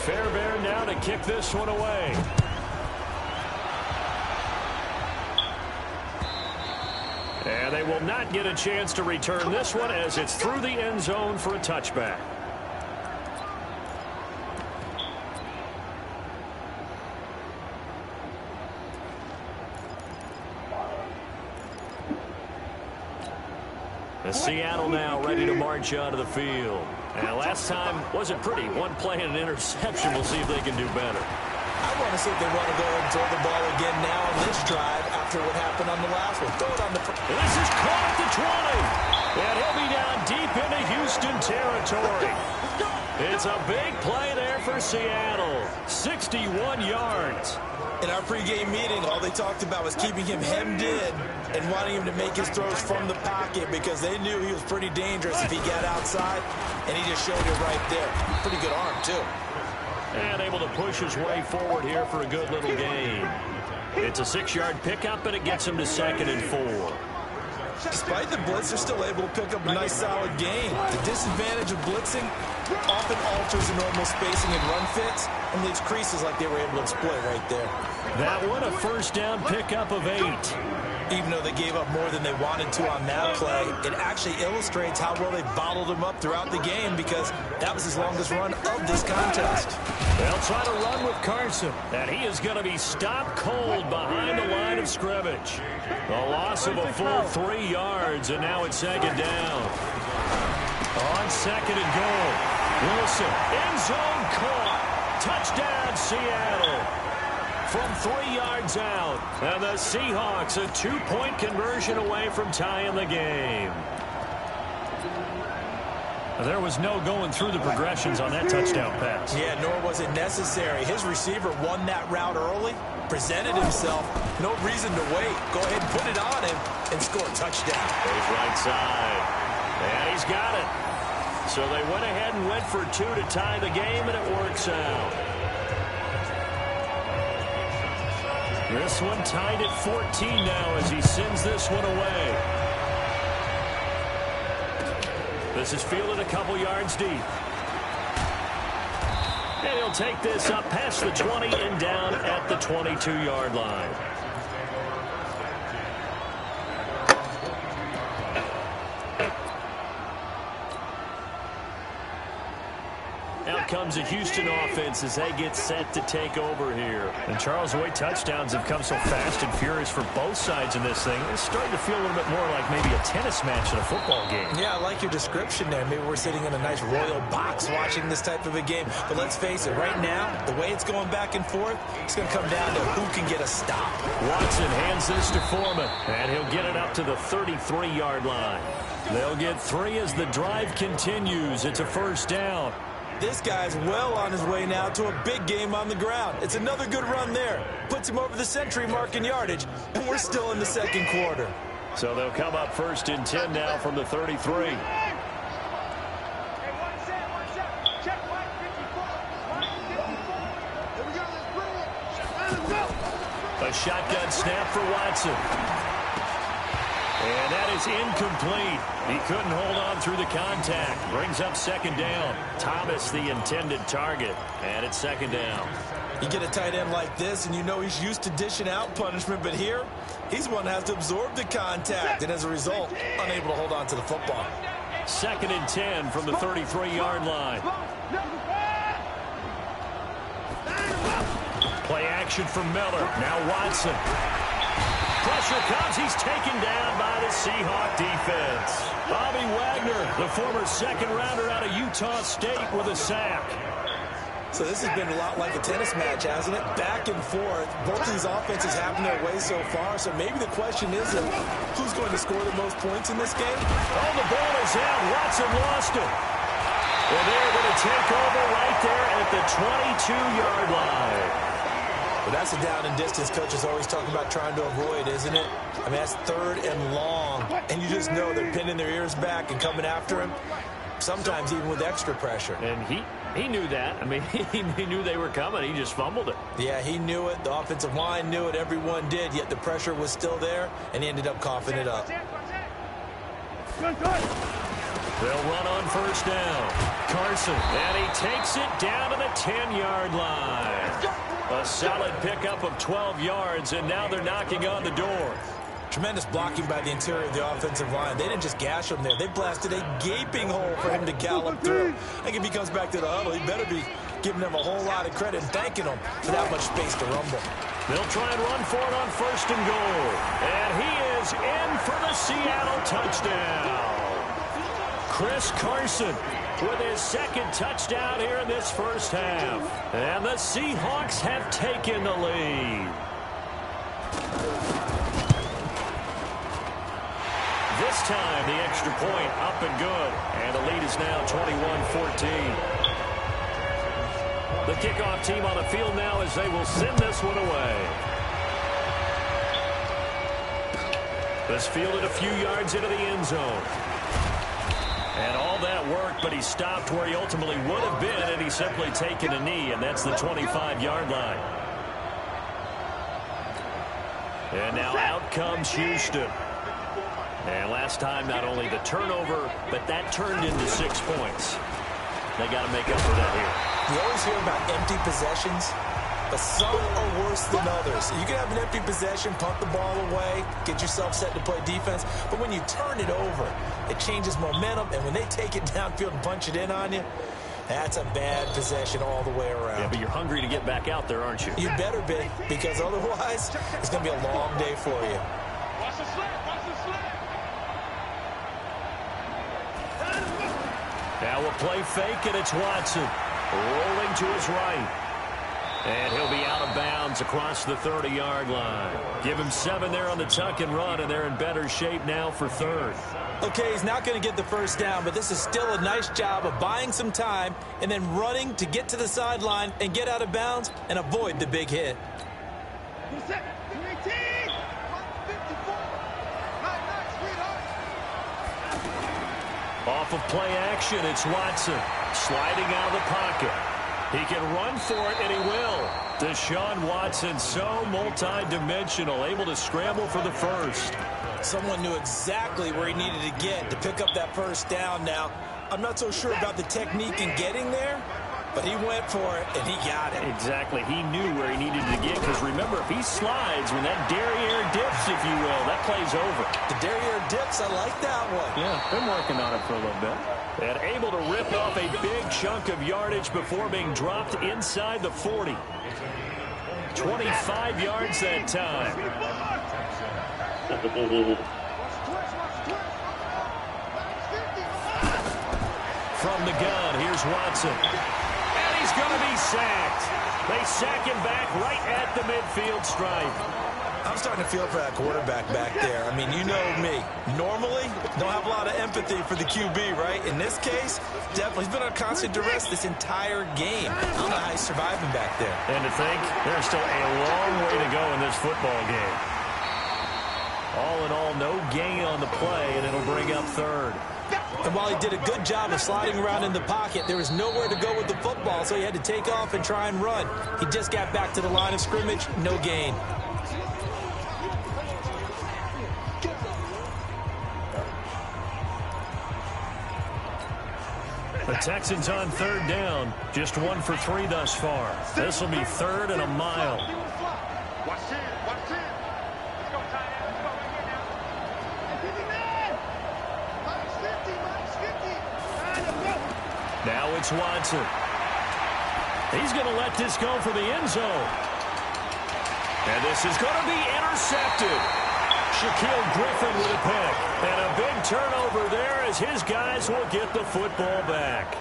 Fairbairn now to kick this one away. And they will not get a chance to return this one as it's through the end zone for a touchback. Seattle now ready to march out of the field. And last time wasn't pretty. One play and an interception. We'll see if they can do better. I want to see if they want to go ahead and throw the ball again now on this drive after what happened on the last one. Throw it on the... This is caught at the 20. And he'll be down deep into Houston territory. It's a big play there for Seattle. 61 yards. In our pregame meeting, all they talked about was keeping him hemmed in and wanting him to make his throws from the pocket because they knew he was pretty dangerous if he got outside, and he just showed it right there. Pretty good arm, too. And able to push his way forward here for a good little gain. It's a 6-yard pickup, and it gets him to 2nd and 4. Despite the blitz, they're still able to pick up a nice, solid gain. The disadvantage of blitzing often alters the normal spacing and run fits and leaves creases like they were able to exploit right there. That one, a first down pickup of 8. Even though they gave up more than they wanted to on that play, it actually illustrates how well they bottled him up throughout the game because that was his longest run of this contest. They'll try to run with Carson, and he is going to be stopped cold behind the line of scrimmage. A loss of a full 3 yards, and now it's 2nd down. On 2nd and goal, Wilson, end zone caught. Touchdown, Seattle. From 3 yards out, and the Seahawks a 2-point conversion away from tying the game. There was no going through the progressions on that touchdown pass. Yeah, nor was it necessary. His receiver won that route early, presented himself, no reason to wait. Go ahead and put it on him and score a touchdown. Goes right side, and he's got it. So they went ahead and went for 2 to tie the game, and it works out. This one tied at 14 now as he sends this one away. This is fielded a couple yards deep. And he'll take this up past the 20 and down at the 22-yard line. Out comes a Houston offense as they get set to take over here. And Charles, the way touchdowns have come so fast and furious for both sides in this thing, it's starting to feel a little bit more like maybe a tennis match in a football game. Yeah, I like your description there. Maybe we're sitting in a nice royal box watching this type of a game. But let's face it, right now, the way it's going back and forth, it's going to come down to who can get a stop. Watson hands this to Foreman, and he'll get it up to the 33-yard line. They'll get 3 as the drive continues. It's a first down. This guy's well on his way now to a big game on the ground. It's another good run there. Puts him over the century mark in yardage, and we're still in the second quarter. So they'll come up 1st and 10 now from the 33. A shotgun snap for Watson. And that is incomplete. He couldn't hold on through the contact. Brings up 2nd down. Thomas, the intended target. And it's 2nd down. You get a tight end like this, and you know he's used to dishing out punishment. But here, he's one that has to absorb the contact. And as a result, unable to hold on to the football. 2nd and 10 from the 33-yard line. Play action from Miller. Now Watson. Pressure comes. He's taken down by the Seahawk defense. Bobby Wagner, the former 2nd-rounder out of Utah State, with a sack. So this has been a lot like a tennis match, hasn't it? Back and forth. Both these offenses having their way so far. So maybe the question isn't who's going to score the most points in this game. Oh, the ball is out. Watson lost it. And they're going to take over right there at the 22-yard line. But that's a down and distance coaches always talking about trying to avoid, isn't it? I mean, that's 3rd and long. And you just know they're pinning their ears back and coming after him, sometimes even with extra pressure. And he knew that. I mean, he knew they were coming. He just fumbled it. Yeah, he knew it. The offensive line knew it. Everyone did. Yet the pressure was still there, and he ended up coughing it up. They'll run on first down. Carson, and he takes it down to the 10-yard line. A solid pickup of 12 yards, and now they're knocking on the door. Tremendous blocking by the interior of the offensive line. They didn't just gash him there. They blasted a gaping hole for him to gallop through. I think if he comes back to the huddle, he better be giving them a whole lot of credit and thanking them for that much space to rumble. They'll try and run for it on first and goal. And he is in for the Seattle touchdown. Chris Carson with his second touchdown here in this first half. And the Seahawks have taken the lead. This time, the extra point up and good. And the lead is now 21-14. The kickoff team on the field now as they will send this one away. This fielded a few yards into the end zone. And all that worked, but he stopped where he ultimately would have been, and he's simply taken a knee, and that's the 25-yard line. And now out comes Houston. And last time, not only the turnover, but that turned into 6 points. They got to make up for that here. You always hear about empty possessions, but some are worse than others. You can have an empty possession, punt the ball away, get yourself set to play defense, but when you turn it over, it changes momentum, and when they take it downfield and punch it in on you, that's a bad possession all the way around. Yeah, but you're hungry to get back out there, aren't you? You better be, because otherwise, it's going to be a long day for you. Watch the slip, watch the slip. Now a play fake, and it's Watson rolling to his right. And he'll be out of bounds across the 30-yard line. Give him 7 there on the tuck and run, and they're in better shape now for third. Okay, he's not going to get the first down, but this is still a nice job of buying some time and then running to get to the sideline and get out of bounds and avoid the big hit. Off of play action, it's Watson sliding out of the pocket. He can run for it, and he will. Deshaun Watson, so multi-dimensional, able to scramble for the first. Someone knew exactly where he needed to get to pick up that first down. Now, I'm not so sure about the technique in getting there, but he went for it, and he got it. Exactly. He knew where he needed to get, because remember, if he slides, when that derriere dips, if you will, that play's over. The derriere dips, I like that one. Yeah, been working on it for a little bit. And able to rip off a big chunk of yardage before being dropped inside the 40. 25 yards that time. From the gun, here's Watson. And he's going to be sacked. They sack him back right at the midfield stripe. I'm starting to feel for that quarterback back there. I mean, you know me. Normally, don't have a lot of empathy for the QB, right? In this case, definitely. He's been on constant duress this entire game. I don't know how he's surviving back there. And to think, there's still a long way to go in this football game. All in all, no gain on the play, and it'll bring up third. And while he did a good job of sliding around in the pocket, there was nowhere to go with the football, so he had to take off and try and run. He just got back to the line of scrimmage, no gain. The Texans on third down, just 1 for 3 thus far. This will be third and a mile. Watch it, watch it. Let's go, tight end. Let's go right here now. Now it's Watson. He's going to let this go for the end zone. And this is going to be intercepted. Shaquille Griffin with a pick. And a big turnover there as his guys will get the football back.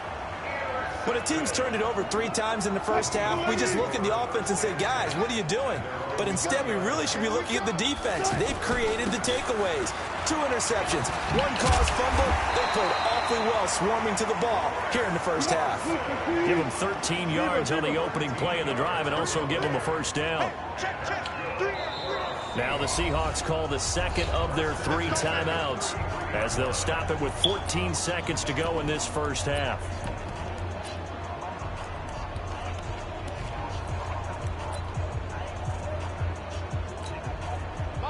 When a team's turned it over 3 times in the first half, we just look at the offense and say, guys, what are you doing? But instead, we really should be looking at the defense. They've created the takeaways. 2 interceptions, 1 caused fumble. They played awfully well swarming to the ball here in the first half. Give them 13 yards on the opening play of the drive and also give them a first down. Now the Seahawks call the second of their 3 timeouts as they'll stop it with 14 seconds to go in this first half.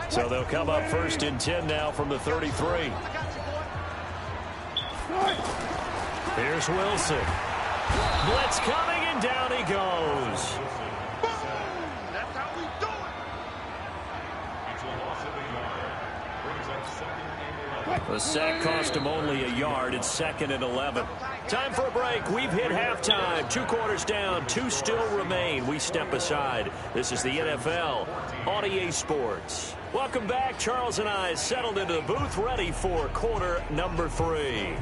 So they'll come up first and 10 now from the 33. Here's Wilson. Blitz coming, and down he goes. That's how we do it. The sack cost him only a yard. It's 2nd and 11. Time for a break. We've hit halftime. 2 quarters down. 2 still remain. We step aside. This is the NFL on EA Sports. Welcome back. Charles and I settled into the booth, ready for quarter number 3.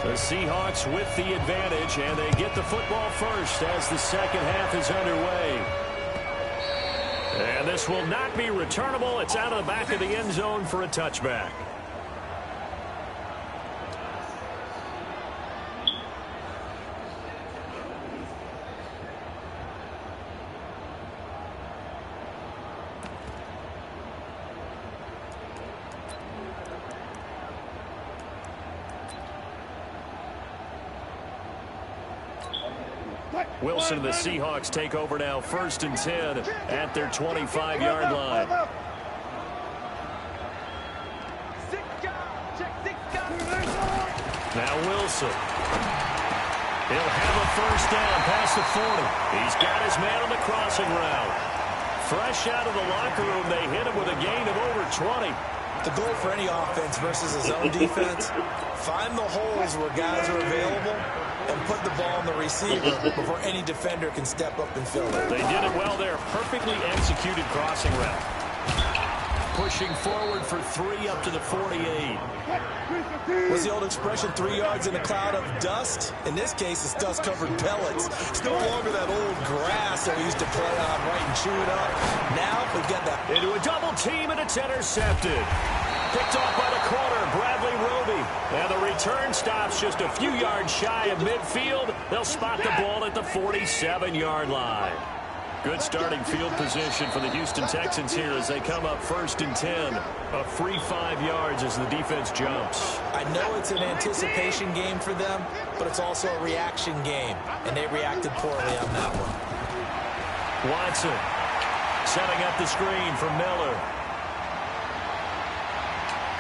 The Seahawks with the advantage, and they get the football first as the second half is underway. And this will not be returnable. It's out of the back of the end zone for a touchback. Wilson and the Seahawks take over now, 1st and 10 at their 25-yard line. Now Wilson. He'll have a first down past the 40. He's got his man on the crossing route. Fresh out of the locker room, they hit him with a gain of over 20. The goal for any offense versus his own defense, find the holes where guys are available and put the ball on the receiver before any defender can step up and fill it. They did it well there. Perfectly executed crossing route. Pushing forward for 3 up to the 48. What's the old expression, 3 yards in a cloud of dust? In this case, it's dust-covered pellets. It's no longer that old grass that we used to play on, right, and chew it up. Now we've got that. Into a double team, and it's intercepted. Picked off by the corner, Bradley Roby. And the return stops just a few yards shy of midfield. They'll spot the ball at the 47-yard line. Good starting field position for the Houston Texans here as they come up 1st and 10. A free 5 yards as the defense jumps. I know it's an anticipation game for them, but it's also a reaction game, and they reacted poorly on that one. Watson setting up the screen for Miller.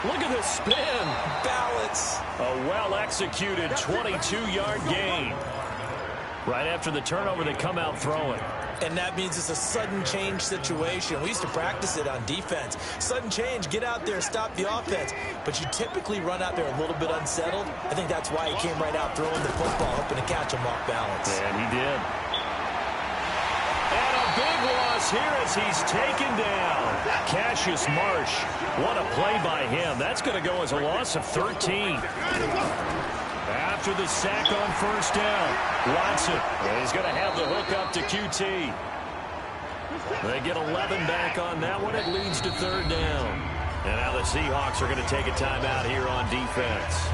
Look at the spin. Balance. A well-executed 22-yard gain. Right after the turnover, they come out throwing. And that means it's a sudden change situation. We used to practice it on defense. Sudden change, get out there, stop the offense. But you typically run out there a little bit unsettled. I think that's why he came right out throwing the football, hoping to catch him off balance. And he did. And a big loss here as he's taken down. Cassius Marsh. What a play by him. That's going to go as a loss of 13. After the sack on 1st down, Watson is going to have the hook up to QT. They get 11 back on that one. It leads to 3rd down. And now the Seahawks are going to take a timeout here on defense.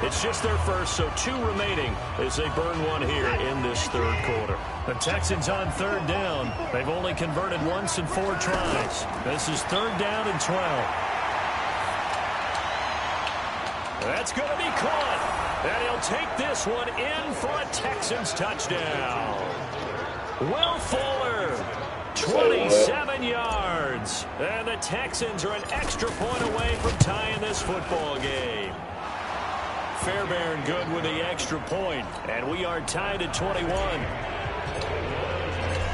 It's just their first, so 2 remaining as they burn one here in this 3rd quarter. The Texans on 3rd down. They've only converted once in 4 tries. This is 3rd down and 12. That's going to be caught. And he'll take this one in for a Texans touchdown. Will Fuller, 27 yards. And the Texans are an extra point away from tying this football game. Fairbairn good with the extra point. And we are tied at 21.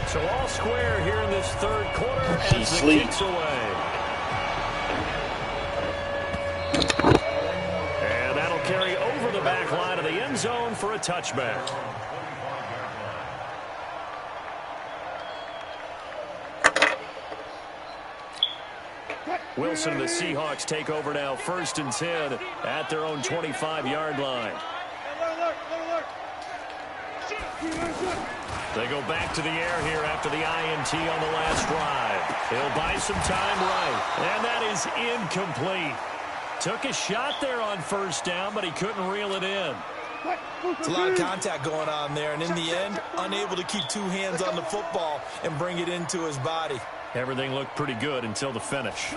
So all square here in this 3rd quarter as the kicks away. Carry over the back line of the end zone for a touchback. Wilson and the Seahawks take over now, 1st and 10 at their own 25-yard line. They go back to the air here after the INT on the last drive. He'll buy some time right, and that is incomplete. Took a shot there on 1st down, but he couldn't reel it in. It's a lot of contact going on there, and in the end, unable to keep 2 hands on the football and bring it into his body. Everything looked pretty good until the finish.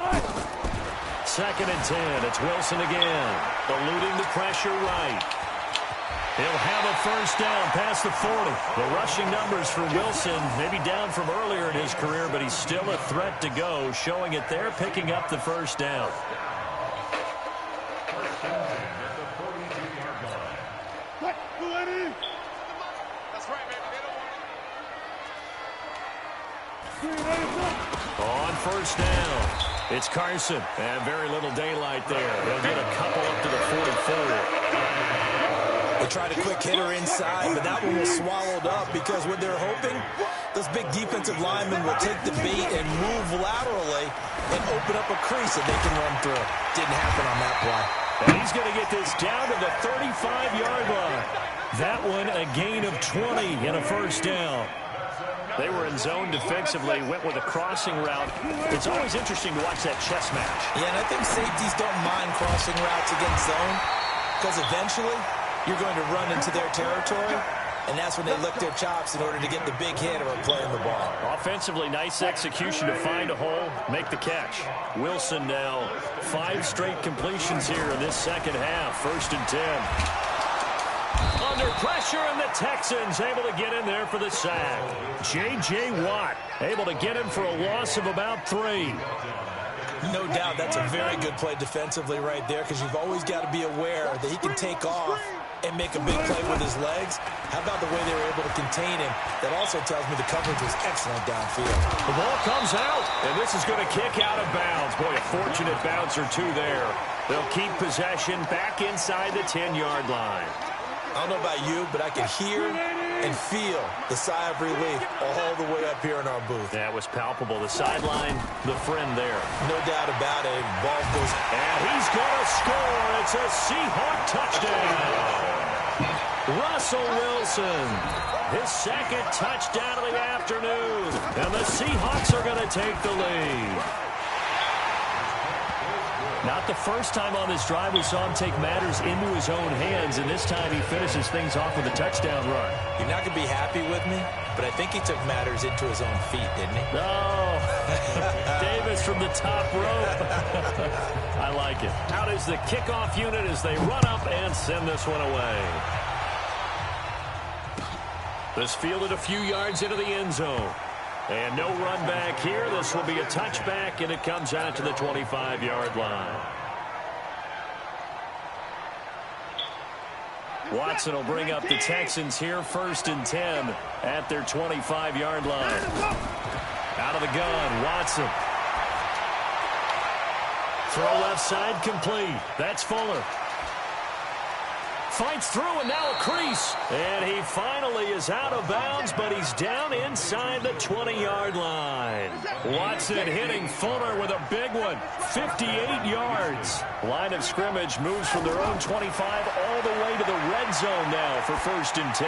2nd and 10. It's Wilson again. Eluding the pressure right. He'll have a first down past the 40. The rushing numbers for Wilson, maybe down from earlier in his career, but he's still a threat to go, showing it there, picking up the first down. On first down, it's Carson, and very little daylight there. They'll get a couple up to the 44. They tried a quick hitter inside, but that one was swallowed up because what they're hoping, those big defensive linemen will take the bait and move laterally and open up a crease that they can run through. Didn't happen on that play. And he's going to get this down to the 35-yard line. That one a gain of 20 and a first down. They were in zone defensively, went with a crossing route. It's always interesting to watch that chess match. Yeah, and I think safeties don't mind crossing routes against zone because eventually you're going to run into their territory, and that's when they lick their chops in order to get the big hit or playing the ball. Offensively, nice execution to find a hole, make the catch. Wilson now 5 straight completions here in this second half. 1st and 10. Under pressure, and the Texans able to get in there for the sack. J.J. Watt able to get him for a loss of about 3. No doubt that's a very good play defensively right there because you've always got to be aware that he can take off and make a big play with his legs. How about the way they were able to contain him? That also tells me the coverage was excellent downfield. The ball comes out, and this is going to kick out of bounds. Boy, a fortunate bounce or two there. They'll keep possession back inside the 10-yard line. I don't know about you, but I can hear and feel the sigh of relief all the way up here in our booth. That was palpable. The sideline, the friend there. No doubt about it. Ball goes. And he's going to score. It's a Seahawk touchdown. Russell Wilson, his 2nd touchdown of the afternoon. And the Seahawks are going to take the lead. Not the first time on this drive we saw him take matters into his own hands, and this time he finishes things off with a touchdown run. You're not going to be happy with me, but I think he took matters into his own feet, didn't he? No. Davis from the top rope. I like it. Out is the kickoff unit as they run up and send this one away. This fielded a few yards into the end zone. And no run back here. This will be a touchback, and it comes out to the 25-yard line. Watson will bring up the Texans here, 1st and 10 at their 25-yard line. Out of the gun, Watson. Throw left side complete. That's Fuller. Fights through, and now a crease. And he finally is out of bounds, but he's down inside the 20-yard line. Watson hitting Fuller with a big one. 58 yards. Line of scrimmage moves from their own 25 all the way to the red zone now for 1st and 10.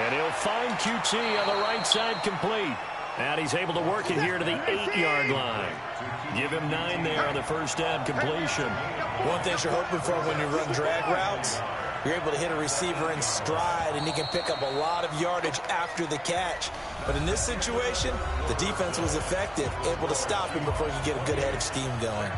And he'll find QT on the right side complete. And he's able to work it here to the 8-yard line. Give him 9 there on the first down completion. One thing you're hoping for when you run drag routes, you're able to hit a receiver in stride, and he can pick up a lot of yardage after the catch. But in this situation, the defense was effective, able to stop him before you get a good head of steam going.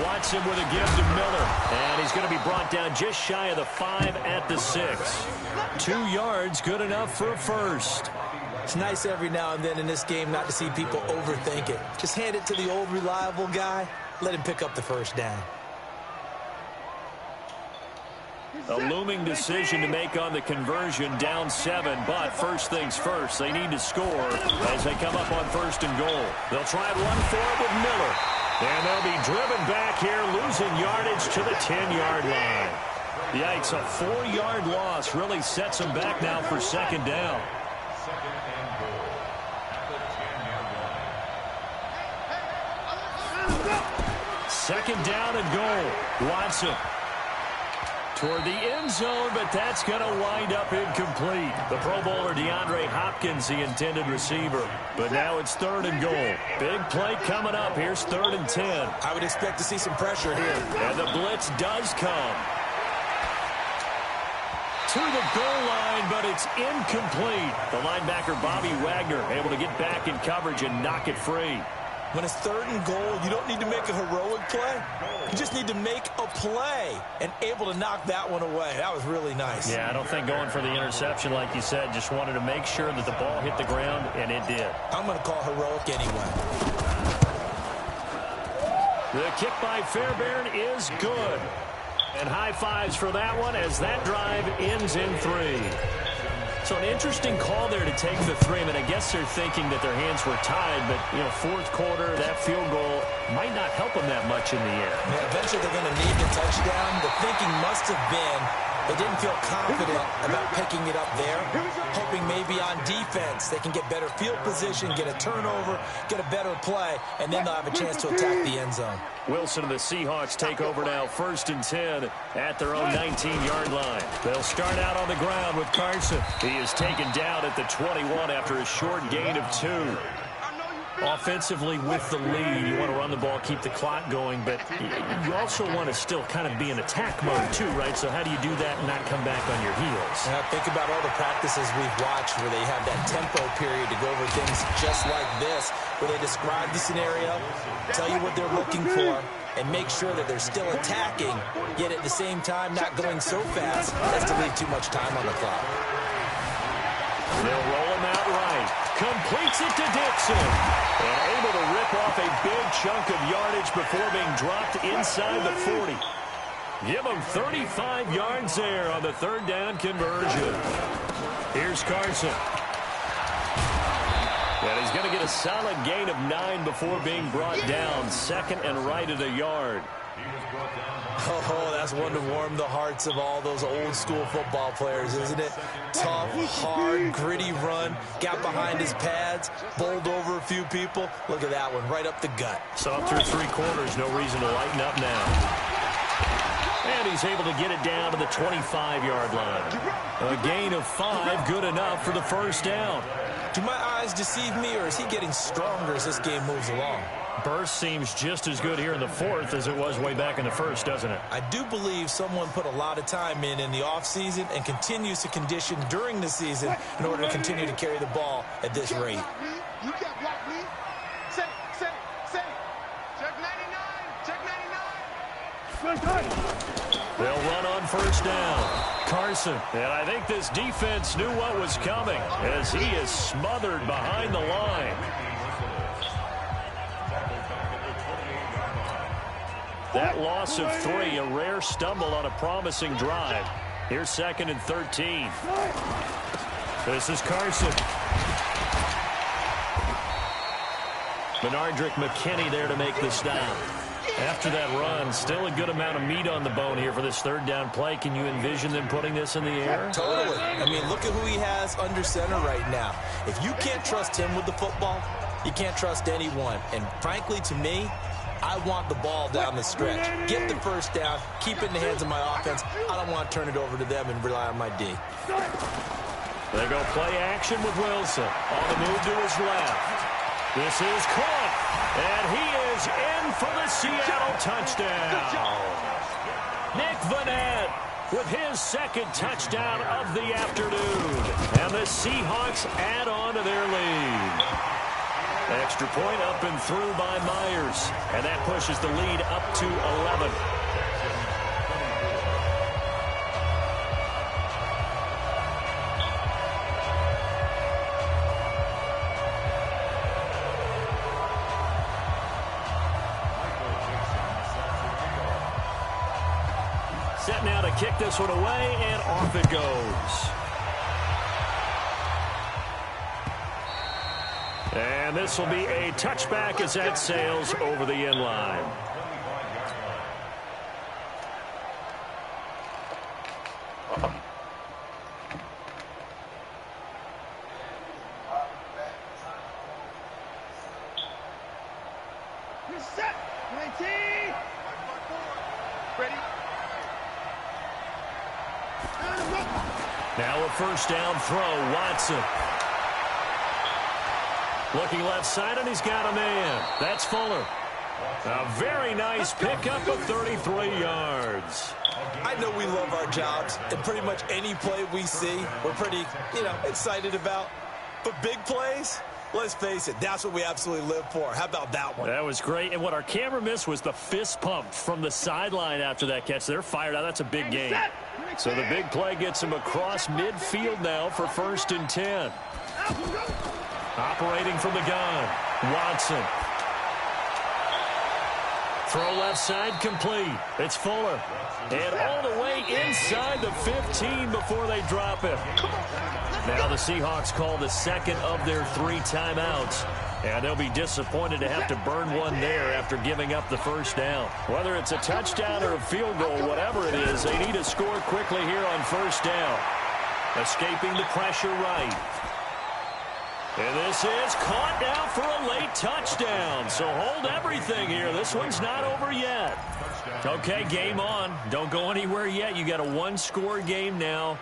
Watson with a give to Miller. And he's going to be brought down just shy of the 5 at the 6. 2 yards, good enough for a first. It's nice every now and then in this game not to see people overthink it. Just hand it to the old reliable guy. Let him pick up the first down. A looming decision to make on the conversion, down 7, but first things first, they need to score as they come up on 1st and goal. They'll try and run for it with Miller. And they'll be driven back here, losing yardage to the 10-yard line. Yikes, a 4-yard loss really sets them back now for 2nd down. Second down and goal. Watson. toward the end zone, but that's going to wind up incomplete. The Pro Bowler DeAndre Hopkins, the intended receiver. But now it's 3rd and goal. Big play coming up. Here's 3rd and 10. I would expect to see some pressure here. And the blitz does come. To the goal line, but it's incomplete. The linebacker, Bobby Wagner, able to get back in coverage and knock it free. When it's 3rd and goal, you don't need to make a heroic play. You just need to make a play and able to knock that one away. That was really nice. Yeah, I don't think going for the interception, like you said, just wanted to make sure that the ball hit the ground, and it did. I'm going to call heroic anyway. The kick by Fairbairn is good. And high fives for that one as that drive ends in 3. So an interesting call there to take the 3. I mean, I guess they're thinking that their hands were tied, but, you know, 4th quarter, that field goal might not help them that much in the air. Yeah, eventually they're going to need the touchdown. The thinking must have been they didn't feel confident about picking it up there, hoping maybe on defense they can get better field position, get a turnover, get a better play, and then they'll have a chance to attack the end zone. Wilson and the Seahawks take over now, 1st and 10 at their own 19-yard line. They'll start out on the ground with Carson. He is taken down at the 21 after a short gain of 2. Offensively with the lead, you want to run the ball, keep the clock going, but you also want to still kind of be in attack mode too, right? So how do you do that and not come back on your heels? Think about all the practices we've watched where they have that tempo period to go over things just like this, where they describe the scenario, tell you what they're looking for, and make sure that they're still attacking, yet at the same time not going so fast as to leave too much time on the clock. They'll roll him out right. Completes it to Dixon. And able to rip off a big chunk of yardage before being dropped inside the 40. Give him 35 yards there on the 3rd down conversion. Here's Carson. And he's going to get a solid gain of 9 before being brought down. 2nd and right at a yard. Oh, that's one to warm the hearts of all those old-school football players, isn't it? Tough, hard, gritty run, got behind his pads, bowled over a few people. Look at that one, right up the gut. Saw through 3 quarters, no reason to lighten up now. And he's able to get it down to the 25-yard line. A gain of 5, good enough for the 1st down. Do my eyes deceive me, or is he getting stronger as this game moves along? Burst seems just as good here in the 4th as it was way back in the 1st, doesn't it? I do believe someone put a lot of time in the offseason and continues to condition during the season in order to continue to carry the ball at this rate. You got block me. Set it. Check 99. Check 99. They'll run on 1st down. Carson. And I think this defense knew what was coming as he is smothered behind the line. That loss of 3, a rare stumble on a promising drive. Here's 2nd and 13. This is Carson. Benardrick McKinney there to make the stop. After that run, still a good amount of meat on the bone here for this 3rd down play. Can you envision them putting this in the air? Totally. I mean, look at who he has under center right now. If you can't trust him with the football, you can't trust anyone. And frankly, to me, I want the ball down the stretch. Get the 1st down, keep it in the hands of my offense. I don't want to turn it over to them and rely on my D. They go play action with Wilson. On the move to his left. This is caught. And he is in for the Seattle touchdown. Nick Vannett with his 2nd touchdown of the afternoon. And the Seahawks add on to their lead. Extra point up and through by Myers. And that pushes the lead up to 11. Set now to kick this one away, and off it goes. And this will be a touchback as that sails over the end line. You're set. 19. Ready. Now a first down throw, Watson. Looking left side, and he's got a man. That's Fuller. A very nice pickup of 33 yards. I know we love our jobs, and pretty much any play we see, we're pretty, excited about. But big plays, let's face it, that's what we absolutely live for. How about that one? That was great, and what our camera missed was the fist pump from the sideline after that catch. They're fired out. That's a big gain. So the big play gets him across midfield now for 1st and 10. Operating from the gun, Watson. Throw left side complete. It's Fuller. And all the way inside the 15 before they drop him. Now the Seahawks call the second of their 3 timeouts. And they'll be disappointed to have to burn one there after giving up the first down. Whether it's a touchdown or a field goal, whatever it is, they need to score quickly here on first down. Escaping the pressure right. And this is caught now for a late touchdown. So hold everything here. This one's not over yet. Okay, game on. Don't go anywhere yet. You got a 1-score game now.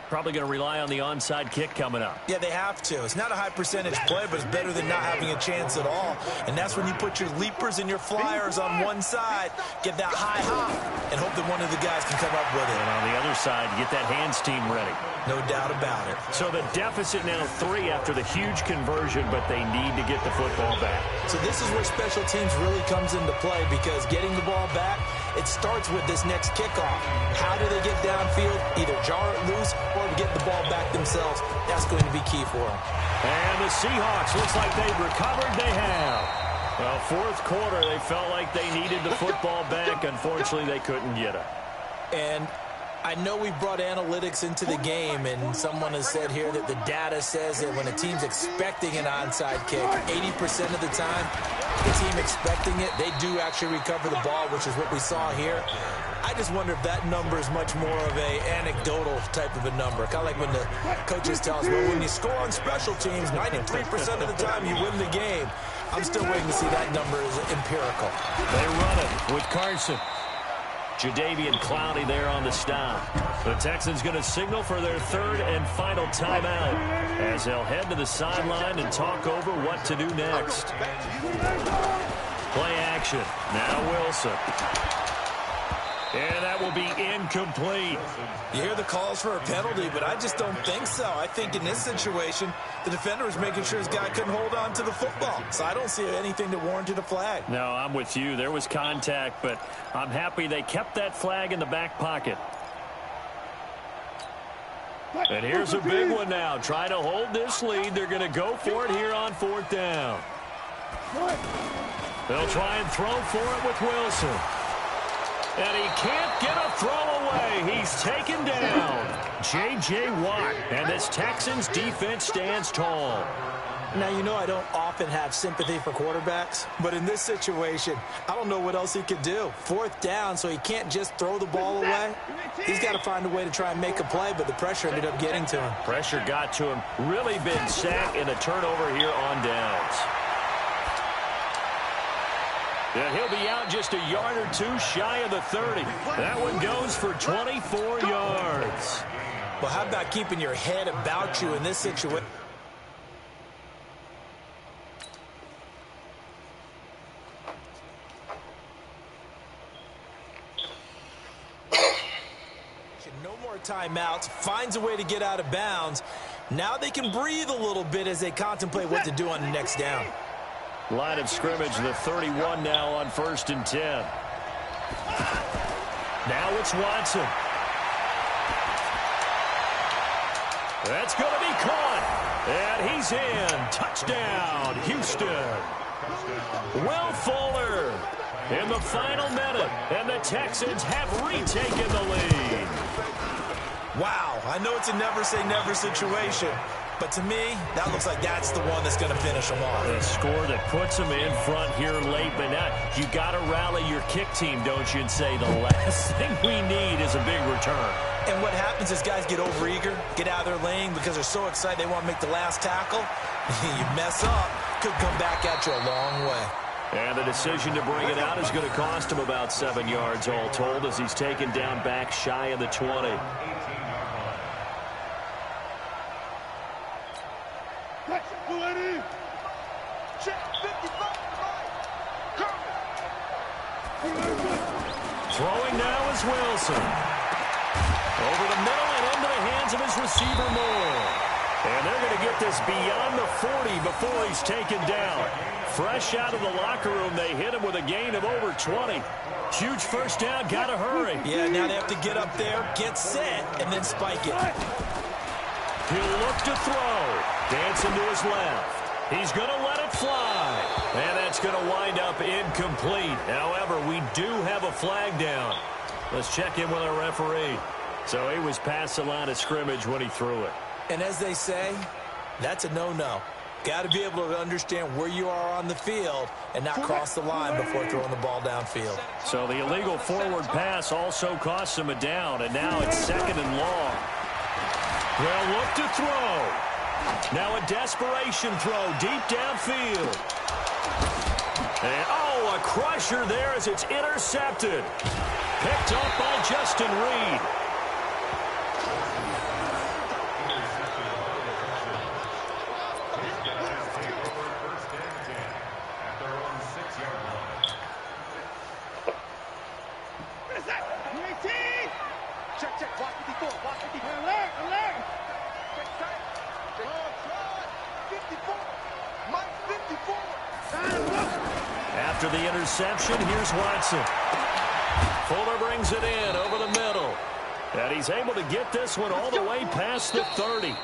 Probably going to rely on the onside kick coming up. Yeah, they have to. It's not a high percentage play, but it's better than not having a chance at all. And that's when you put your leapers and your flyers on one side, get that high hop, and hope that one of the guys can come up with it. And on the other side, get that hands team ready. No doubt about it. So the deficit now 3 after the huge conversion, but they need to get the football back. So this is where special teams really comes into play, because getting the ball back, it starts with this next kickoff. How do they get downfield? Either jar it loose or get the ball back themselves. That's going to be key for them. And the Seahawks, looks like they've recovered. They have. Well, 4th quarter, they felt like they needed the football back. Unfortunately, they couldn't get it. And I know we brought analytics into the game, and someone has said here that the data says that when a team's expecting an onside kick, 80% of the time, the team expecting it, they do actually recover the ball, which is what we saw here. I just wonder if that number is much more of a anecdotal type of a number. Kind of like when the coaches tell us, well, when you score on special teams, 93% of the time you win the game. I'm still waiting to see that number is empirical. They run it with Carson. Jadeveon Clowney there on the stop. The Texans going to signal for their 3rd and final timeout as they'll head to the sideline and talk over what to do next. Play action. Now Wilson. And that will be incomplete. You hear the calls for a penalty, but I just don't think so. I think in this situation, the defender was making sure his guy couldn't hold on to the football. So I don't see anything that warranted a flag. No, I'm with you. There was contact, but I'm happy they kept that flag in the back pocket. And here's a big one now. Trying to hold this lead. They're going to go for it here on 4th down. They'll try and throw for it with Wilson. And he can't get a throw away. He's taken down. J.J. Watt. And this Texans defense stands tall. Now, you know I don't often have sympathy for quarterbacks, but in this situation, I don't know what else he could do. 4th down, so he can't just throw the ball away. He's got to find a way to try and make a play, but the pressure ended up getting to him. Pressure got to him. Really big sack and a turnover here on downs. And he'll be out just a yard or 2 shy of the 30. That one goes for 24 yards. Well, how about keeping your head about you in this situation? No more timeouts. Finds a way to get out of bounds. Now they can breathe a little bit as they contemplate what to do on the next down. Line of scrimmage, the 31 now on 1st and 10. Now it's Watson. That's going to be caught. And he's in. Touchdown, Houston. Will Fuller in the final minute. And the Texans have retaken the lead. Wow, I know it's a never-say-never situation. But to me, that looks like that's the one that's going to finish them off. A score that puts them in front here late, but now you got to rally your kick team, don't you, and say the last thing we need is a big return. And what happens is guys get overeager, get out of their lane because they're so excited they want to make the last tackle. You mess up, could come back at you a long way. And the decision to bring it out is going to cost him about 7 yards all told as he's taken down back shy of the 20. Throwing now is Wilson. Over the middle and into the hands of his receiver Moore. And they're going to get this beyond the 40 before he's taken down. Fresh out of the locker room, they hit him with a gain of over 20. Huge first down, got to hurry. Yeah, now they have to get up there, get set, and then spike it. He'll look to throw. Dancing to his left. He's going to let it fly. And that's going to wind up incomplete. However, we do have a flag down. Let's check in with our referee. So he was past the line of scrimmage when he threw it. And as they say, that's a no-no. Got to be able to understand where you are on the field and not cross the line before throwing the ball downfield. So the illegal forward pass also costs him a down, and now it's 2nd and long. They'll look to throw. Now a desperation throw deep downfield. And, oh, a crusher there as it's intercepted. Picked up by Justin Reed. After the interception, here's Watson. Fuller brings it in over the middle. And he's able to get this one all the way past the 30.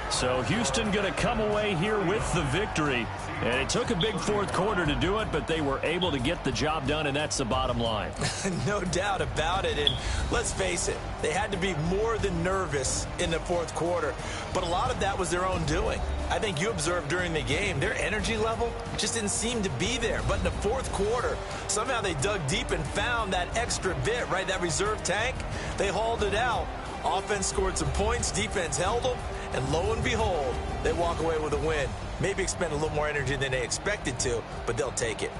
So Houston going to come away here with the victory. And it took a big fourth quarter to do it, but they were able to get the job done, and that's the bottom line. No doubt about it. And let's face it, they had to be more than nervous in the fourth quarter. But a lot of that was their own doing. I think you observed during the game, their energy level just didn't seem to be there. But in the fourth quarter, somehow they dug deep and found that extra bit, right, that reserve tank. They hauled it out. Offense scored some points, defense held them, and lo and behold, they walk away with a win. Maybe expend a little more energy than they expected to, but they'll take it.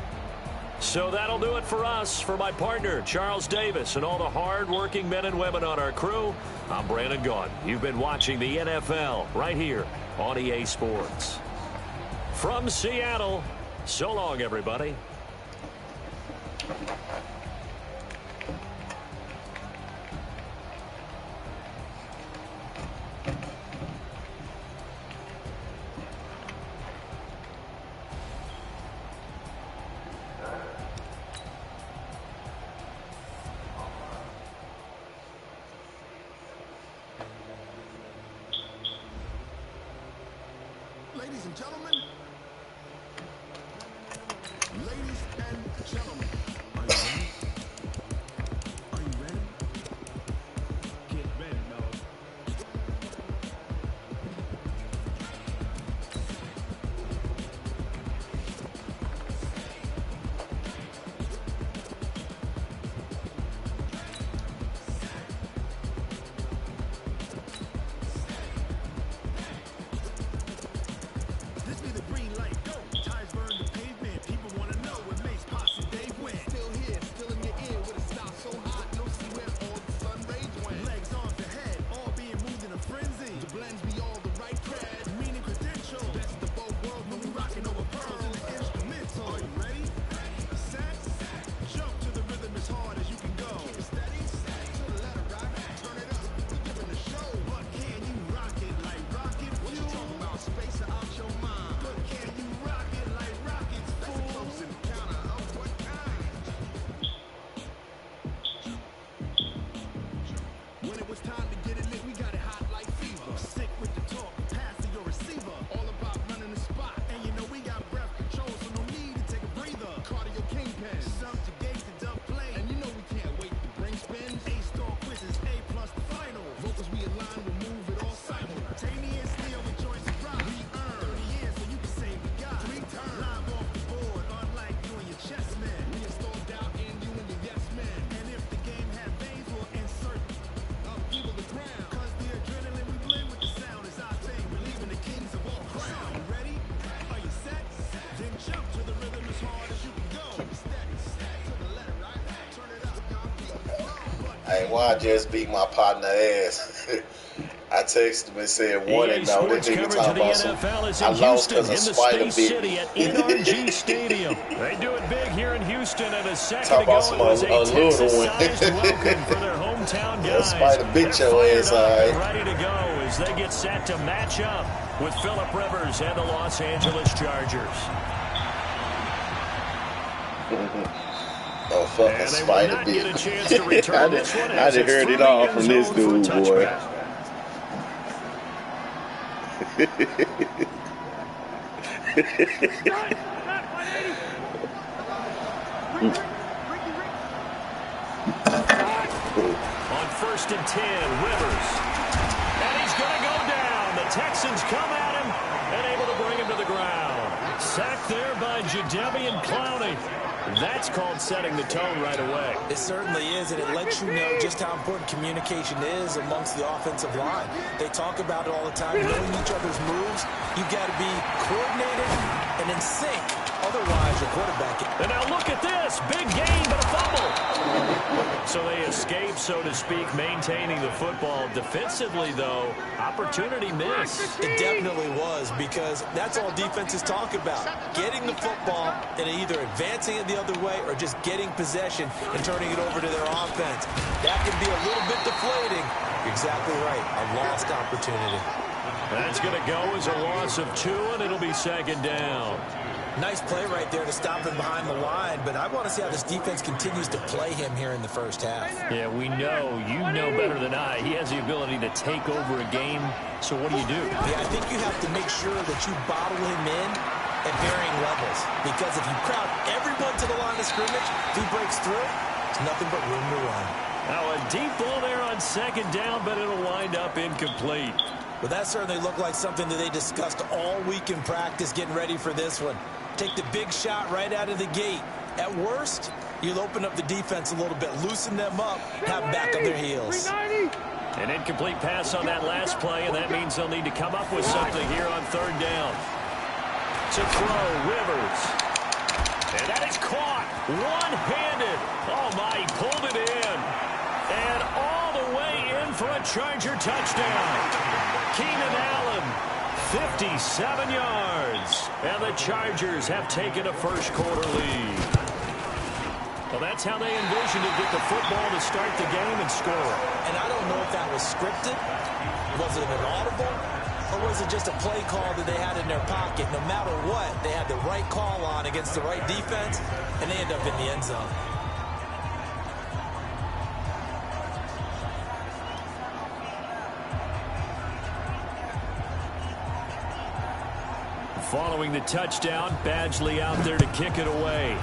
So that'll do it for us. For my partner, Charles Davis, and all the hard-working men and women on our crew, I'm Brandon Gaudin. You've been watching the NFL right here on EA Sports. From Seattle, so long, everybody. Ladies and gentlemen, are you ready? Get ready, dog. This be the green light, go. Tires burn the pavement. People want to know what makes Posse Dave win. Still here, still in your ear with a style so hot. You'll see where all the sun rays went. Legs on the head, all being moved in a frenzy. The blends be all the right cred, meaning credentials. Best of both worlds when we rocking over pearls and the instrumental. Are you ready? Set, jump to the rhythm as hard as you can go. Keep it steady, to the letter rock. Turn it up, we're giving the show. But can you rock it like rocket fuel? What you talking about? Space out your mind. But can you rock it like rockets, fool? That's a close encounter of what kind? When it was time to get it lit, we got it hot like fever. Sick with the talk, pass to your receiver. All about running the spot. And you know we got breath control, so no need to take a breather. Cardio kingpin, subjugate the dub play. And you know we can't wait to bring spin. A-star quizzes, A plus the final. Vocals we align, we'll move it all simultaneously on the joints of rock. We earn 30 years, so you can say we got 3 turns. Live off the board, unlike you and your chess men. We installed doubt in you and your yes men. And if the game had veins, we'll insert upheaval the ground. Cause the adrenaline we blend with the sound is our thing. We're leaving the kings of all crown. You ready? Are you set? Then jump to the rhythm as hard as you can go. Keep it steady, to the letter, right? Turn it up, y'all. Keep it low. Hey, why I just beat my partner ass? I texted him and said, "What EA and no, Sports this nigga coverage of talking the about some. NFL is I in lost Houston, because in a the spider Space bit City me." at NRG Stadium. They do it big here in Houston. Houston, and a second Talk ago about some it was a little one. Texas-sized welcome for their hometown guys. Spider beat They're your fired ass, up all and right. ready to go as they get set to match up with Phillip Rivers and the Los Angeles Chargers. Oh, fucking And they will Spider not beat. get a chance to return this one I as done it's heard through it the all end from this zone for a dude, boy. touchback. On 1st and 10, Rivers. And he's going to go down. The Texans come at him and able to bring him to the ground. Sacked there by Jadeveon Clowney. That's called setting the tone right away. It certainly is, and it lets you know just how important communication is amongst the offensive line. They talk about it all the time, knowing each other's moves. You've got to be coordinated and in sync. Otherwise, your quarterback... And now look at this. Big gain, but a fumble. So they escape, so to speak, maintaining the football. Defensively, though, opportunity missed. It definitely was, because that's all defenses talk about. Getting the football and either advancing it the other way or just getting possession and turning it over to their offense. That can be a little bit deflating. You're exactly right. A lost opportunity. That's going to go as a loss of 2, and it'll be 2nd down. Nice play right there to stop him behind the line, but I want to see how this defense continues to play him here in the first half. Yeah, we know. You know better than I. He has the ability to take over a game. So what do you do? Yeah, I think you have to make sure that you bottle him in at varying levels, because if you crowd everyone to the line of scrimmage, if he breaks through, it's nothing but room to run. Now a deep ball there on 2nd down, but it'll wind up incomplete. Well, that certainly looked like something that they discussed all week in practice getting ready for this one. Take the big shot right out of the gate. At worst, you'll open up the defense a little bit, loosen them up, have them back on their heels. An incomplete pass on that last play, and that means they'll need to come up with something here on 3rd down. To throw, Rivers. And that is caught one-handed. Oh, my, he pulled it in. And all the way in for a Charger touchdown. Keenan Allen, 57 yards. And the Chargers have taken a first-quarter lead. Well, that's how they envisioned to get the football to start the game and score. And I don't know if that was scripted. Was it an audible? Or was it just a play call that they had in their pocket? No matter what, they had the right call on against the right defense, and they end up in the end zone. Following the touchdown, Badgley out there to kick it away.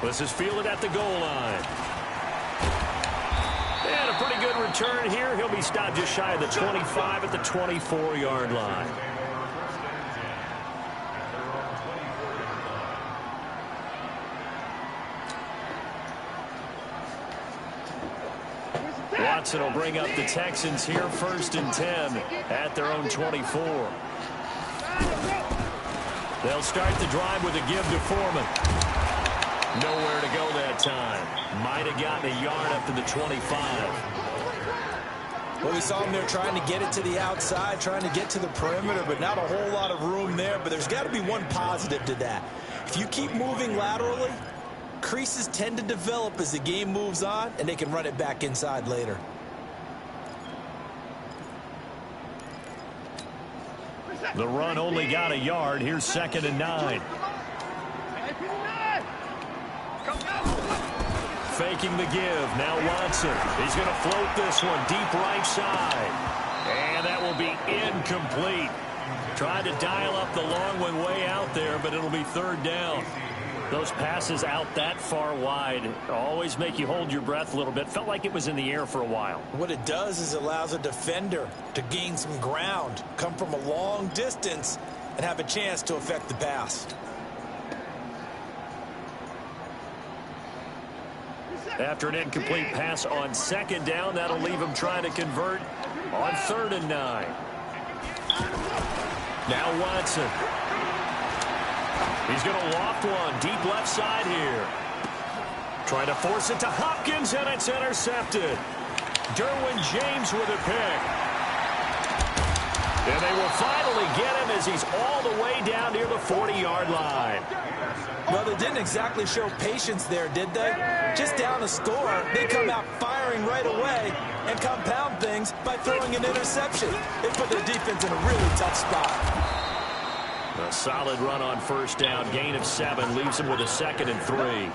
This is fielded at the goal line. And a pretty good return here. He'll be stopped just shy of the 25 at the 24-yard line. Watson will bring up the Texans here 1st and 10 at their own 24. They'll start the drive with a give to Foreman. Nowhere to go that time. Might have gotten a yard up to the 25. Well, we saw him there trying to get it to the outside, trying to get to the perimeter, but not a whole lot of room there. But there's got to be one positive to that. If you keep moving laterally, creases tend to develop as the game moves on, and they can run it back inside later. The run only got a yard. Here's 2nd and 9. Faking the give. Now Watson. He's going to float this one deep right side. And that will be incomplete. Tried to dial up the long one way out there, but it'll be 3rd down. Those passes out that far wide always make you hold your breath a little bit. Felt like it was in the air for a while. What it does is it allows a defender to gain some ground, come from a long distance, and have a chance to affect the pass. After an incomplete pass on 2nd down, that'll leave him trying to convert on 3rd and 9. Now Watson. He's going to loft one deep left side here. Trying to force it to Hopkins, and it's intercepted. Derwin James with a pick. And they will finally get him as he's all the way down near the 40-yard line. Well, they didn't exactly show patience there, did they? Just down a score, they come out firing right away and compound things by throwing an interception. They put their defense in a really tough spot. A solid run on first down. Gain of 7 leaves him with a 2nd and 3.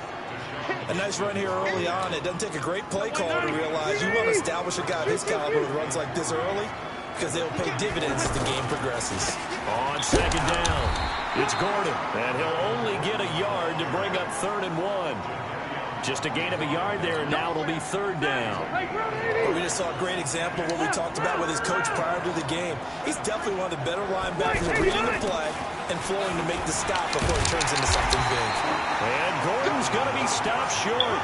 A nice run here early on. It doesn't take a great play call to realize you want to establish a guy of his caliber with runs like this early because they'll pay dividends as the game progresses. On 2nd down. It's Gordon, and he'll only get a yard to bring up 3rd and 1. Just a gain of a yard there, and now it'll be 3rd down. Well, we just saw a great example of what we talked about with his coach prior to the game. He's definitely one of the better linebackers at reading the play and flowing to make the stop before it turns into something big. And Gordon's going to be stopped short.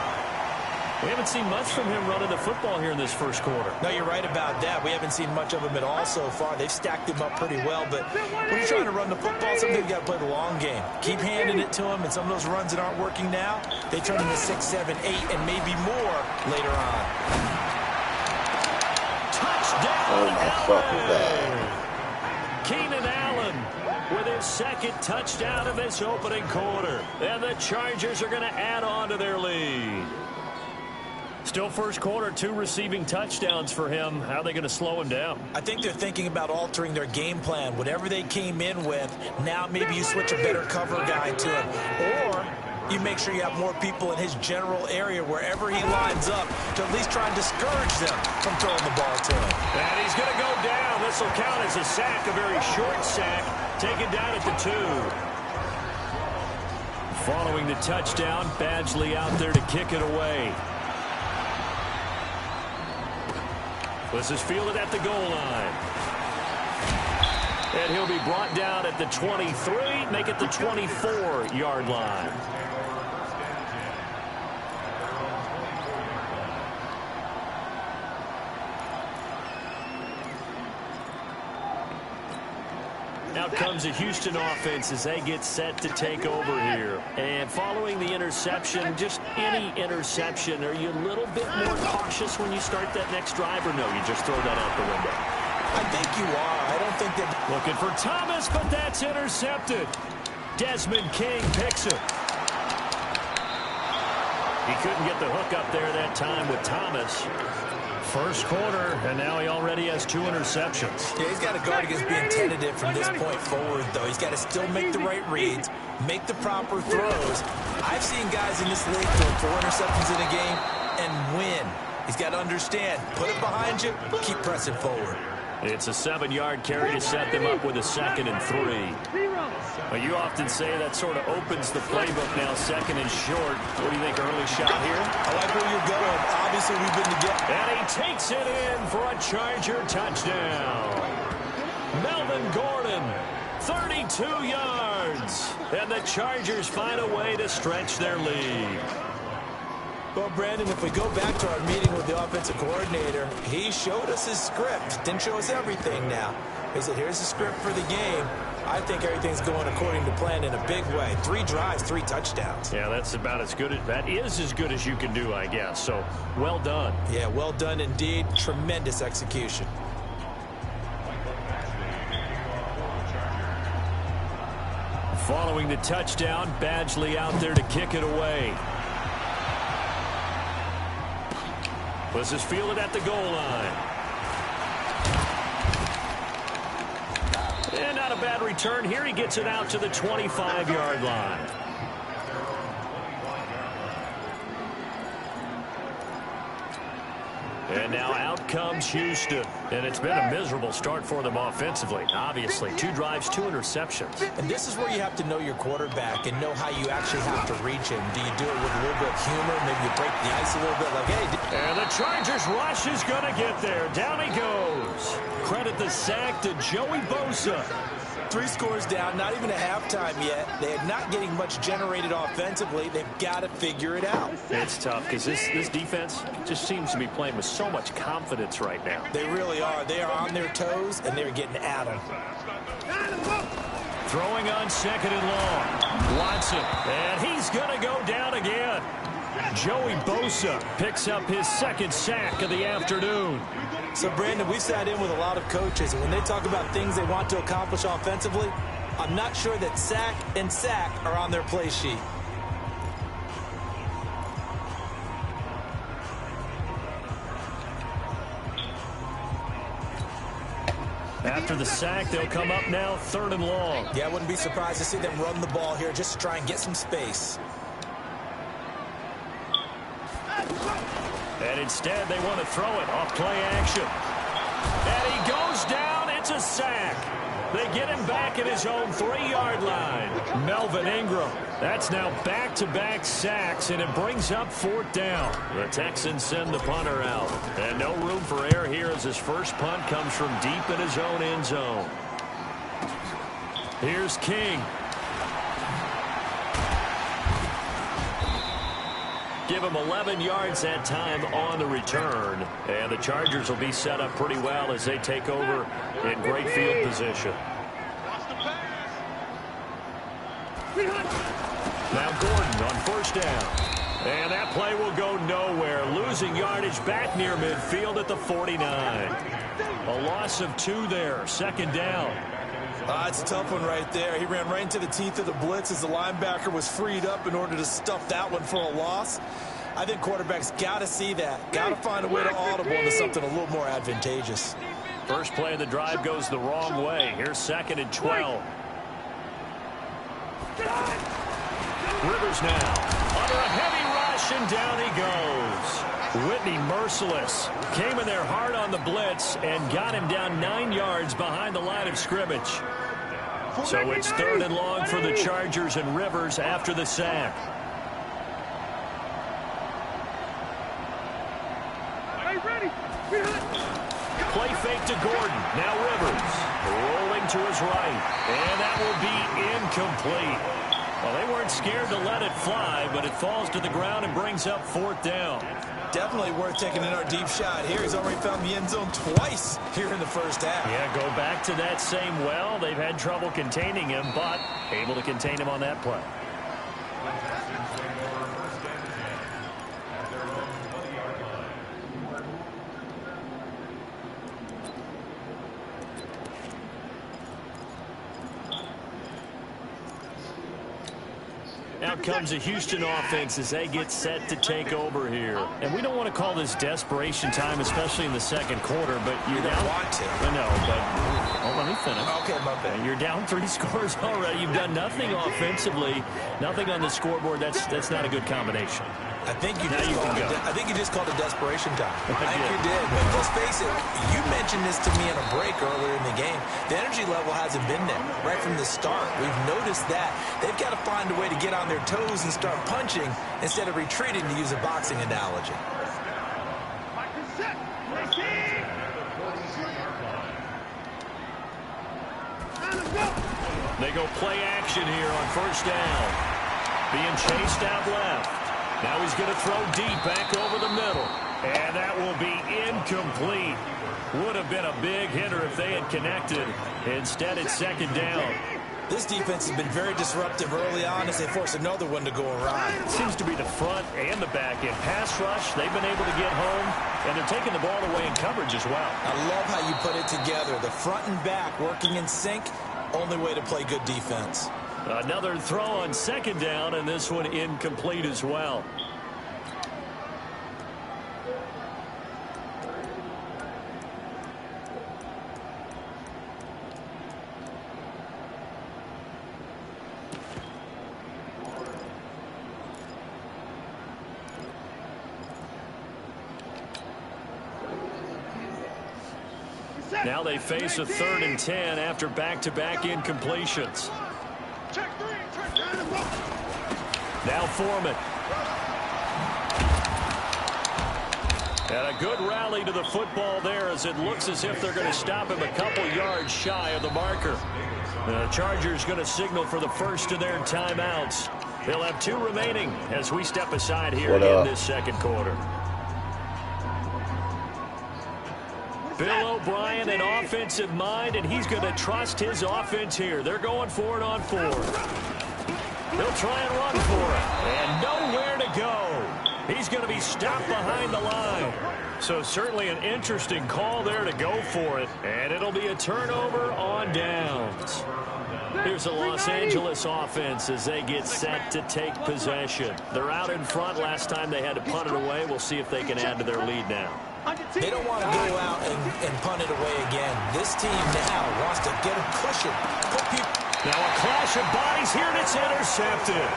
We haven't seen much from him running the football here in this first quarter. No, you're right about that. We haven't seen much of him at all so far. They've stacked him up pretty well, but when you're trying to run the football, sometimes you got to play the long game. Keep handing it to him, and some of those runs that aren't working now, they turn into 6, 7, 8, and maybe more later on. Touchdown, Oh, my fucking God. Keenan Allen with his 2nd touchdown of this opening quarter. And the Chargers are going to add on to their lead. Still first quarter, 2 receiving touchdowns for him. How are they going to slow him down? I think they're thinking about altering their game plan. Whatever they came in with, now maybe you switch a better cover guy to him. Or you make sure you have more people in his general area wherever he lines up to at least try and discourage them from throwing the ball to him. And he's going to go down. This will count as a sack, a very short sack, taken down at the 2. Following the touchdown, Badgley out there to kick it away. This is fielded at the goal line. And he'll be brought down at the 23, make it the 24-yard line. Out comes the Houston offense as they get set to take over here. And following the interception, just any interception, are you a little bit more cautious when you start that next drive, or no, you just throw that out the window? I think you are. I don't think that... Looking for Thomas, but that's intercepted. Desmond King picks it. He couldn't get the hook up there that time with Thomas. First quarter, and now he already has 2 interceptions. Yeah, he's got to guard against being tentative from this point forward, though. He's got to still make the right reads, make the proper throws. I've seen guys in this league throw 4 interceptions in a game and win. He's got to understand, put it behind you, keep pressing forward. It's a 7-yard carry to set them up with a 2nd and 3. Well, you often say that sort of opens the playbook now, 2nd and short. What do you think, early shot here? I like where you're going. Obviously, we've been together. And he takes it in for a Charger touchdown. Melvin Gordon, 32 yards. And the Chargers find a way to stretch their lead. Well, Brandon, if we go back to our meeting with the offensive coordinator, he showed us his script. Didn't show us everything now. He said, here's the script for the game. I think everything's going according to plan in a big way. 3 drives, 3 touchdowns. Yeah, that's about as good as, that is as good as you can do, I guess. So, well done. Yeah, well done indeed. Tremendous execution. Following the touchdown, Badgley out there to kick it away. This is fielded at the goal line. And not a bad return here. He gets it out to the 25-yard line. And now out comes Houston. And it's been a miserable start for them offensively. Obviously, 2 drives, 2 interceptions. And this is where you have to know your quarterback and know how you actually have to reach him. Do you do it with a little bit of humor? Maybe you break the ice a little bit like, hey. And the Chargers rush is going to get there. Down he goes. Credit the sack to Joey Bosa. 3 scores down, not even a halftime yet. They're not getting much generated offensively. They've got to figure it out. It's tough because this defense just seems to be playing with so much confidence right now. They really are. They are on their toes, and they're getting at them. Throwing on 2nd and long. Watson, and he's going to go down again. Joey Bosa picks up his second sack of the afternoon. So, Brandon, we sat in with a lot of coaches, and when they talk about things they want to accomplish offensively, I'm not sure that sack and sack are on their play sheet. After the sack, they'll come up now 3rd and long. Yeah, I wouldn't be surprised to see them run the ball here just to try and get some space. And instead, they want to throw it off play action. And he goes down. It's a sack. They get him back at his own 3-yard line. Melvin Ingram. That's now back-to-back sacks, and it brings up 4th down. The Texans send the punter out. And no room for error here as his first punt comes from deep in his own end zone. Here's King. Give him 11 yards that time on the return. And the Chargers will be set up pretty well as they take over in great field position. Now Gordon on 1st down. And that play will go nowhere. Losing yardage back near midfield at the 49. A loss of 2 there. 2nd down. It's a tough one right there. He ran right into the teeth of the blitz as the linebacker was freed up in order to stuff that one for a loss. I think quarterbacks got to see that. Got to find a way to audible into something a little more advantageous. First play of the drive goes the wrong way. Here's 2nd and 12. Rivers now under a heavy rush, and down he goes. Whitney merciless. Came in there hard on the blitz and got him down 9 yards behind the line of scrimmage. So it's 3rd and long for the Chargers, and Rivers after the sack. Play fake to Gordon. Now Rivers rolling to his right. And that will be incomplete. Well, they weren't scared to let it fly, but it falls to the ground and brings up 4th down. Definitely worth taking in our deep shot here. He's already found the end zone twice here in the first half. Yeah, go back to that same well. They've had trouble containing him, but able to contain him on that play. Out comes a Houston offense as they get set to take over here. And we don't want to call this desperation time, especially in the 2nd quarter, but you're down. Want to. I know, but let me finish. Okay, my bad. You're down 3 scores already. You've done nothing offensively, nothing on the scoreboard. That's not a good combination. I think you just called it desperation time. I think you did. But let's face it, you mentioned this to me in a break earlier in the game. The energy level hasn't been there right from the start. We've noticed that. They've got to find a way to get on their toes and start punching instead of retreating, to use a boxing analogy. They go play action here on 1st down. Being chased out left. Now he's going to throw deep back over the middle. And that will be incomplete. Would have been a big hitter if they had connected. Instead, it's 2nd down. This defense has been very disruptive early on as they force another one to go around. It seems to be the front and the back end. Pass rush, they've been able to get home, and they're taking the ball away in coverage as well. I love how you put it together. The front and back working in sync, only way to play good defense. Another throw on 2nd down, and this one incomplete as well. Now they face a 3rd and 10 after back-to-back incompletions. Now Foreman. And a good rally to the football there as it looks as if they're going to stop him a couple yards shy of the marker. The Chargers going to signal for the first of their timeouts. They'll have 2 remaining as we step aside here in this 2nd quarter. Bill O'Brien, an offensive mind, and he's going to trust his offense here. They're going for it on 4th. He'll try and run for it. And nowhere to go. He's going to be stopped behind the line. So certainly an interesting call there to go for it. And it'll be a turnover on downs. Here's the Los Angeles offense as they get set to take possession. They're out in front. Last time they had to punt it away. We'll see if they can add to their lead now. They don't want to go out and punt it away again. This team now wants to get a cushion. Now a clash of bodies here, and it's intercepted.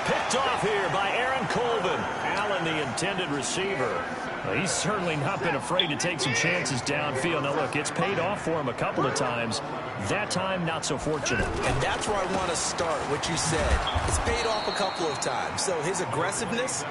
Picked off here by Aaron Colvin. Allen, the intended receiver. Well, he's certainly not been afraid to take some chances downfield. Now, look, it's paid off for him a couple of times. That time, not so fortunate. And that's where I want to start, what you said. It's paid off a couple of times. So his aggressiveness...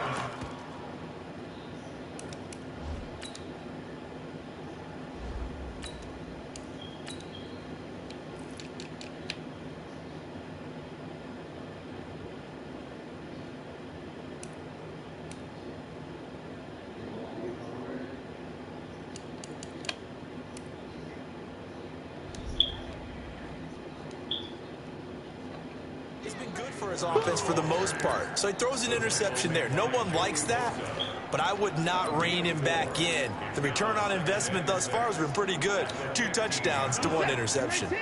offense for the most part. So he throws an interception there. No one likes that, but I would not rein him back in. The return on investment thus far has been pretty good. 2 touchdowns to 1 interception. To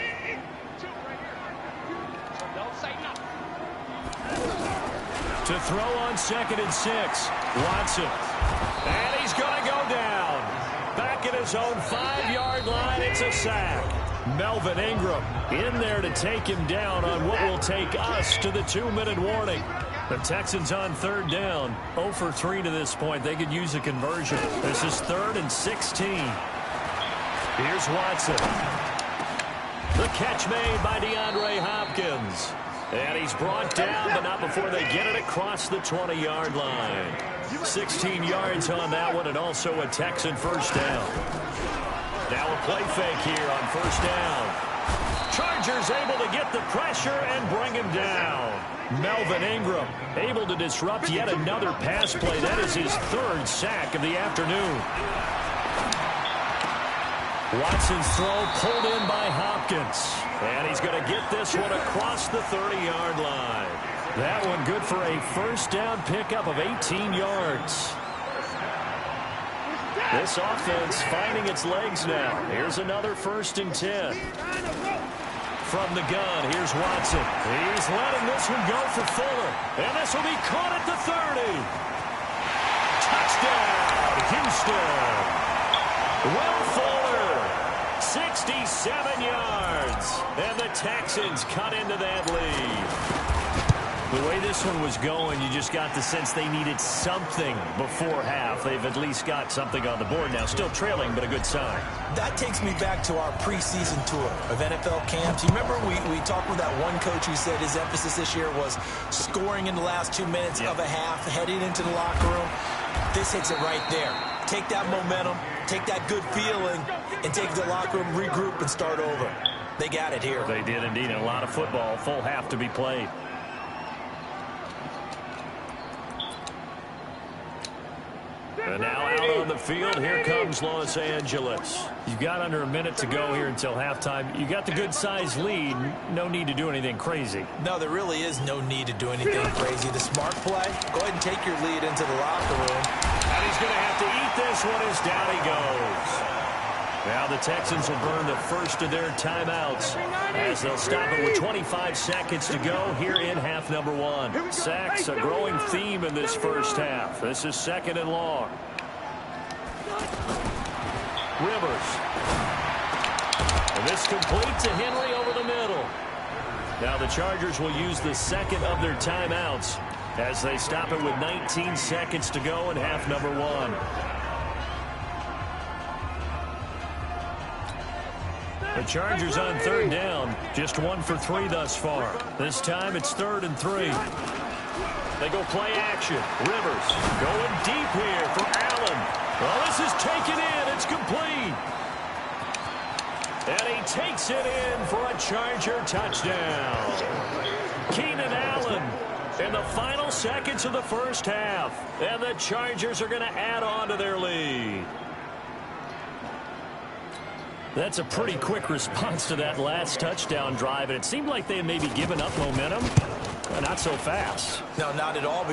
throw on 2nd and 6. Watson. And he's going to go down. Back at his own 5-yard line. It's a sack. Melvin Ingram in there to take him down on what will take us to the 2-minute warning. The Texans on 3rd down. 0 for 3 to this point. They could use a conversion. This is 3rd and 16. Here's Watson. The catch made by DeAndre Hopkins. And he's brought down, but not before they get it across the 20-yard line. 16 yards on that one, and also a Texan first down. Now a play fake here on 1st down. Chargers able to get the pressure and bring him down. Melvin Ingram able to disrupt yet another pass play. That is his 3rd sack of the afternoon. Watson's throw pulled in by Hopkins. And he's going to get this one across the 30-yard line. That one good for a first down pickup of 18 yards. This offense finding its legs now. Here's another 1st and 10. From the gun, here's Watson. He's letting this one go for Fuller. And this will be caught at the 30. Touchdown, Houston. Will Fuller, 67 yards. And the Texans cut into that lead. The way this one was going, you just got the sense they needed something before half. They've at least got something on the board now. Still trailing, but a good sign. That takes me back to our preseason tour of NFL camps. You remember we talked with that one coach who said his emphasis this year was scoring in the last 2 minutes of a half, heading into the locker room. This hits it right there. Take that momentum, take that good feeling, and take the locker room, regroup, and start over. They got it here. They did indeed. A lot of football, full half to be played. And now out on the field, here comes Los Angeles. You've got under a minute to go here until halftime. You got the good-sized lead. No need to do anything crazy. No, there really is no need to do anything crazy. The smart play, go ahead and take your lead into the locker room. And he's going to have to eat this one as down he goes. Now the Texans will burn the first of their timeouts as they'll stop it with 25 seconds to go here in half number 1. Sacks, a growing theme in this first half. This is 2nd and long. Rivers. And this complete to Henry over the middle. Now the Chargers will use the 2nd of their timeouts as they stop it with 19 seconds to go in half number 1. The Chargers on 3rd down, just 1 for 3 thus far. This time it's 3rd and 3. They go play action. Rivers going deep here for Allen. Well, this is taken in. It's complete. And he takes it in for a Charger touchdown. Keenan Allen in the final seconds of the first half. And the Chargers are going to add on to their lead. That's a pretty quick response to that last touchdown drive, and it seemed like they had maybe given up momentum. Not so fast. No, not at all.